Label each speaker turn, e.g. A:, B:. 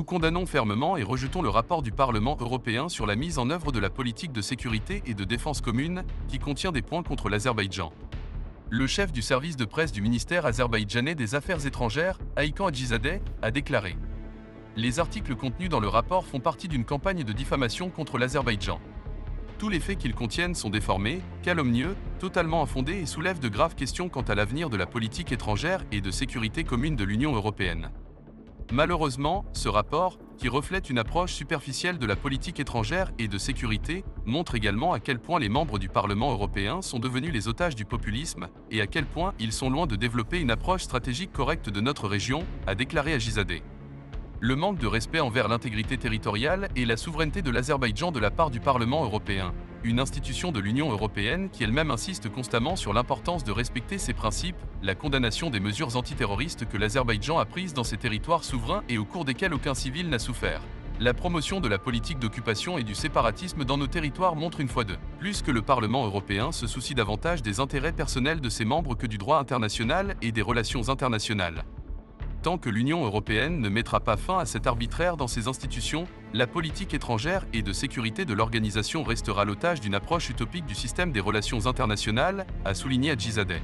A: Nous condamnons fermement et rejetons le rapport du Parlement européen sur la mise en œuvre de la politique de sécurité et de défense commune, qui contient des points contre l'Azerbaïdjan. Le chef du service de presse du ministère azerbaïdjanais des Affaires étrangères, Aykan Hajizadeh, a déclaré: les articles contenus dans le rapport font partie d'une campagne de diffamation contre l'Azerbaïdjan. Tous les faits qu'ils contiennent sont déformés, calomnieux, totalement infondés et soulèvent de graves questions quant à l'avenir de la politique étrangère et de sécurité commune de l'Union européenne. Malheureusement, ce rapport, qui reflète une approche superficielle de la politique étrangère et de sécurité, montre également à quel point les membres du Parlement européen sont devenus les otages du populisme et à quel point ils sont loin de développer une approche stratégique correcte de notre région, a déclaré Hajizadeh. Le manque de respect envers l'intégrité territoriale et la souveraineté de l'Azerbaïdjan de la part du Parlement européen, une institution de l'Union européenne qui elle-même insiste constamment sur l'importance de respecter ses principes, la condamnation des mesures antiterroristes que l'Azerbaïdjan a prises dans ses territoires souverains et au cours desquels aucun civil n'a souffert. La promotion de la politique d'occupation et du séparatisme dans nos territoires montre une fois de plus que le Parlement européen se soucie davantage des intérêts personnels de ses membres que du droit international et des relations internationales. Tant que l'Union européenne ne mettra pas fin à cet arbitraire dans ses institutions, la politique étrangère et de sécurité de l'organisation restera l'otage d'une approche utopique du système des relations internationales, a souligné Hajizadeh.